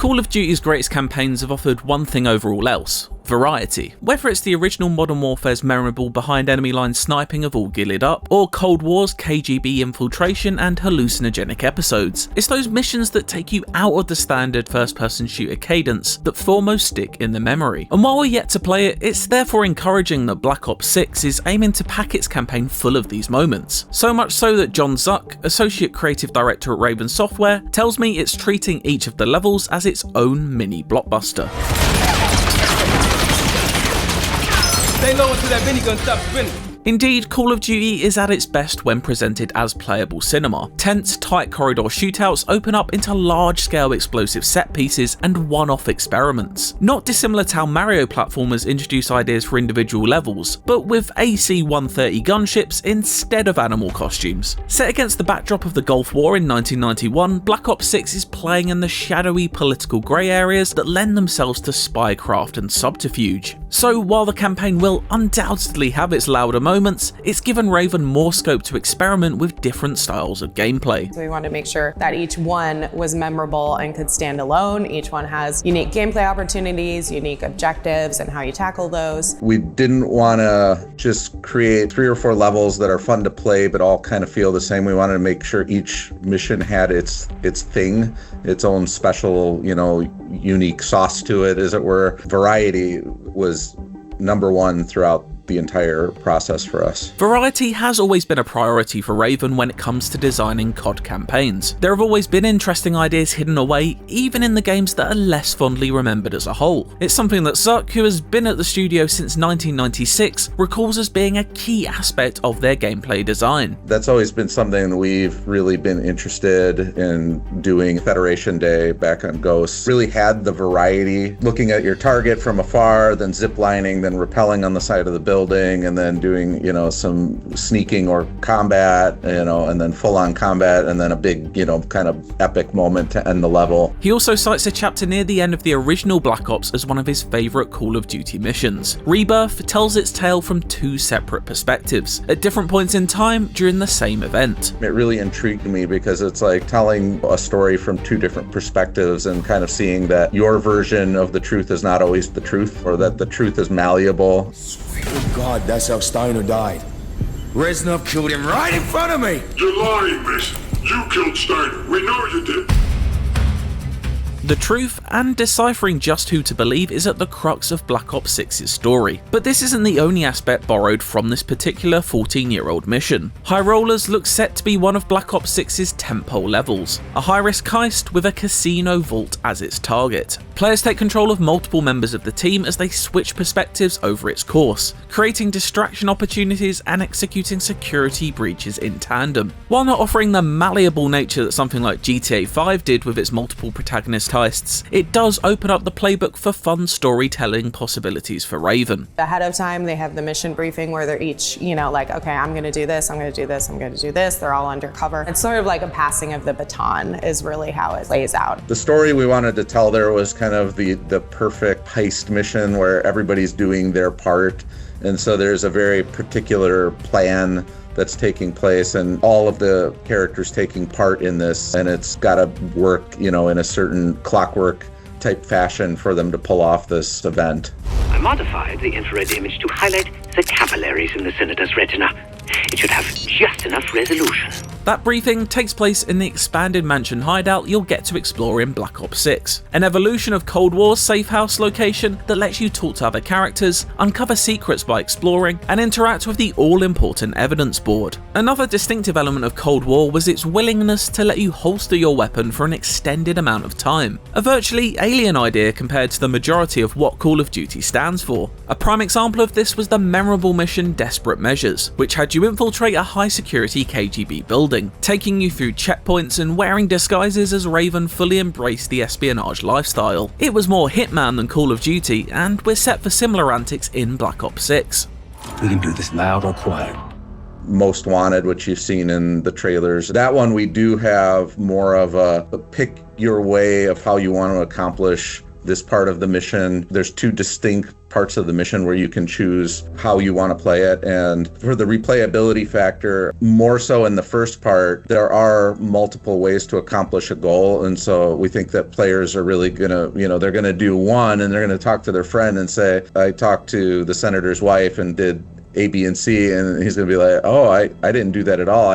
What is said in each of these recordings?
Call of Duty's greatest campaigns have offered one thing over all else: variety. Whether it's the original Modern Warfare's memorable behind enemy lines sniping of All Geared Up, or Cold War's KGB infiltration and hallucinogenic episodes, it's those missions that take you out of the standard first-person shooter cadence that foremost stick in the memory. And while we're yet to play it, it's therefore encouraging that Black Ops 6 is aiming to pack its campaign full of these moments. So much so that John Zuck, Associate Creative Director at Raven Software, tells me it's treating each of the levels as its own mini blockbuster. Stay low until that minigun stops spinning. Indeed, Call of Duty is at its best when presented as playable cinema. Tense, tight corridor shootouts open up into large-scale explosive set pieces and one-off experiments. Not dissimilar to how Mario platformers introduce ideas for individual levels, but with AC-130 gunships instead of animal costumes. Set against the backdrop of the Gulf War in 1991, Black Ops 6 is playing in the shadowy political grey areas that lend themselves to spycraft and subterfuge. So while the campaign will undoubtedly have its louder moments, it's given Raven more scope to experiment with different styles of gameplay. So we wanted to make sure that each one was memorable and could stand alone. Each one has unique gameplay opportunities, unique objectives, and how you tackle those. We didn't want to just create 3 or 4 levels that are fun to play but all kind of feel the same. We wanted to make sure each mission had its thing, its own special, unique sauce to it, as it were. Variety was number one throughout the entire process for us. Variety has always been a priority for Raven when it comes to designing COD campaigns. There have always been interesting ideas hidden away, even in the games that are less fondly remembered as a whole. It's something that Zuck, who has been at the studio since 1996, recalls as being a key aspect of their gameplay design. That's always been something that we've really been interested in doing. Federation Day back on Ghosts really had the variety, looking at your target from afar, then ziplining, then rappelling on the side of the building, and then doing, some sneaking or combat, and then full-on combat, and then a big, kind of epic moment to end the level. He also cites a chapter near the end of the original Black Ops as one of his favourite Call of Duty missions. Rebirth tells its tale from 2 separate perspectives, at different points in time during the same event. It really intrigued me because it's like telling a story from 2 different perspectives and kind of seeing that your version of the truth is not always the truth, or that the truth is malleable. Oh God, that's how Steiner died. Reznov killed him right in front of me! You're lying, Mason. You killed Steiner. We know you did. The truth, and deciphering just who to believe, is at the crux of Black Ops 6's story. But this isn't the only aspect borrowed from this particular 14-year-old mission. High Rollers looks set to be one of Black Ops 6's tentpole levels, a high-risk heist with a casino vault as its target. Players take control of multiple members of the team as they switch perspectives over its course, creating distraction opportunities and executing security breaches in tandem. While not offering the malleable nature that something like GTA 5 did with its multiple protagonist heists, it does open up the playbook for fun storytelling possibilities for Raven. Ahead of time, they have the mission briefing where they're each, like, okay, I'm going to do this, I'm going to do this, I'm going to do this. They're all undercover. It's sort of like a passing of the baton is really how it plays out. The story we wanted to tell there was kind of the perfect heist mission where everybody's doing their part. And so there's a very particular plan that's taking place, and all of the characters taking part in this, and it's got to work, in a certain clockwork type fashion for them to pull off this event. I modified the infrared image to highlight the capillaries in the senator's retina. It should have just enough resolution. That briefing takes place in the expanded mansion hideout you'll get to explore in Black Ops 6, an evolution of Cold War's safe house location that lets you talk to other characters, uncover secrets by exploring, and interact with the all-important evidence board. Another distinctive element of Cold War was its willingness to let you holster your weapon for an extended amount of time, a virtually alien idea compared to the majority of what Call of Duty stands for. A prime example of this was the memorable mission Desperate Measures, which had you infiltrate a high-security KGB building, taking you through checkpoints and wearing disguises as Raven fully embraced the espionage lifestyle. It was more Hitman than Call of Duty, and we're set for similar antics in Black Ops 6. We can do this loud or quiet. Most Wanted, which you've seen in the trailers. That one we do have more of a pick your way of how you want to accomplish this part of the mission. There's 2 distinct parts of the mission where you can choose how you want to play it. And for the replayability factor, more so in the first part, there are multiple ways to accomplish a goal. And so we think that players are really going to, they're going to do one and they're going to talk to their friend and say, I talked to the senator's wife and did A, B, and C. And he's going to be like, oh, I didn't do that at all.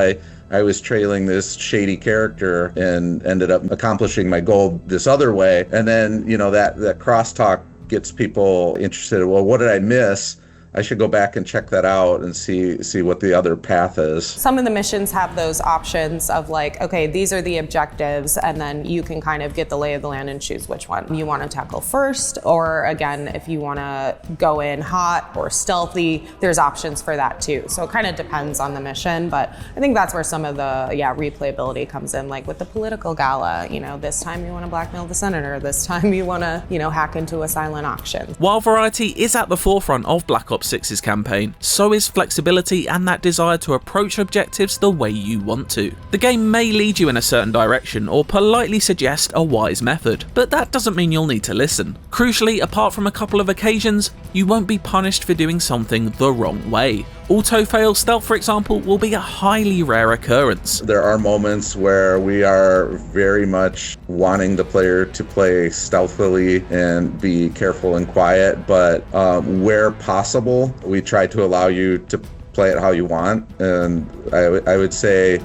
I was trailing this shady character and ended up accomplishing my goal this other way. And then, that crosstalk gets people interested. Well, what did I miss? I should go back and check that out and see what the other path is. Some of the missions have those options of like, okay, these are the objectives, and then you can kind of get the lay of the land and choose which one you want to tackle first. Or again, if you want to go in hot or stealthy, there's options for that too. So it kind of depends on the mission, but I think that's where some of the replayability comes in, like with the political gala. This time you want to blackmail the senator, this time you want to, hack into a silent auction. While variety is at the forefront of Black Ops 6's campaign, so is flexibility and that desire to approach objectives the way you want to. The game may lead you in a certain direction or politely suggest a wise method, but that doesn't mean you'll need to listen. Crucially, apart from a couple of occasions, you won't be punished for doing something the wrong way. Auto-fail stealth, for example, will be a highly rare occurrence. There are moments where we are very much wanting the player to play stealthily and be careful and quiet, but where possible, we try to allow you to play it how you want. And I would say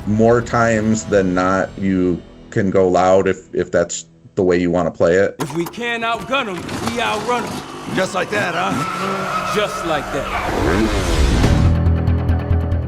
more times than not, you can go loud if that's the way you want to play it. If we can't outgun them, we outrun them. Just like that, huh? Just like that.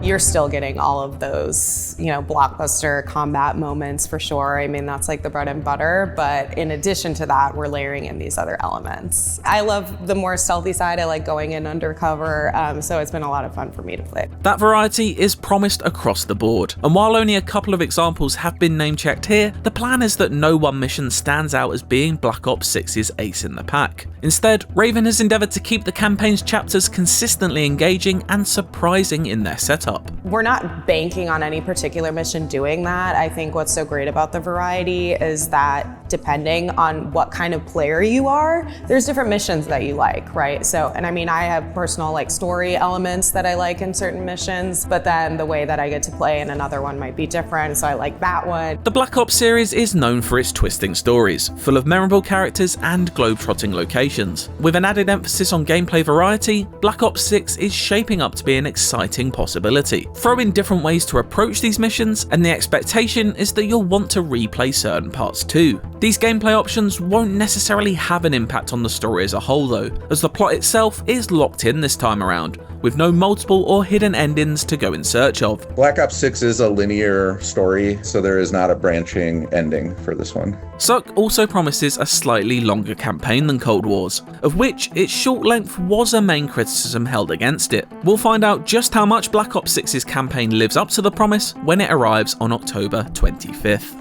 You're still getting all of those, blockbuster combat moments for sure. I mean, that's like the bread and butter, but in addition to that, we're layering in these other elements. I love the more stealthy side. I like going in undercover, so it's been a lot of fun for me to play. That variety is promised across the board, and while only a couple of examples have been name-checked here, the plan is that no one mission stands out as being Black Ops 6's ace in the pack. Instead, Raven has endeavoured to keep the campaign's chapters consistently engaging and surprising in their setup. We're not banking on any particular mission doing that. I think what's so great about the variety is that depending on what kind of player you are, there's different missions that you like, right? So, and I mean, I have personal story elements that I like in certain missions, but then the way that I get to play in another one might be different, so I like that one. The Black Ops series is known for its twisting stories, full of memorable characters and globe-trotting locations. With an added emphasis on gameplay variety, Black Ops 6 is shaping up to be an exciting possibility. Throw in different ways to approach these missions, and the expectation is that you'll want to replay certain parts too. These gameplay options won't necessarily have an impact on the story as a whole though, as the plot itself is locked in this time around, with no multiple or hidden endings to go in search of. Black Ops 6 is a linear story, so there is not a branching ending for this one. Suck also promises a slightly longer campaign than Cold War's, of which its short length was a main criticism held against it. We'll find out just how much Black Ops 6's campaign lives up to the promise when it arrives on October 25th.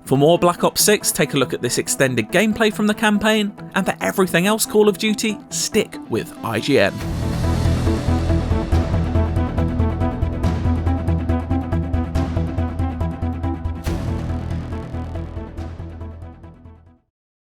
For more Black Ops 6, take a look at this extended gameplay from the campaign, and for everything else Call of Duty, stick with IGN.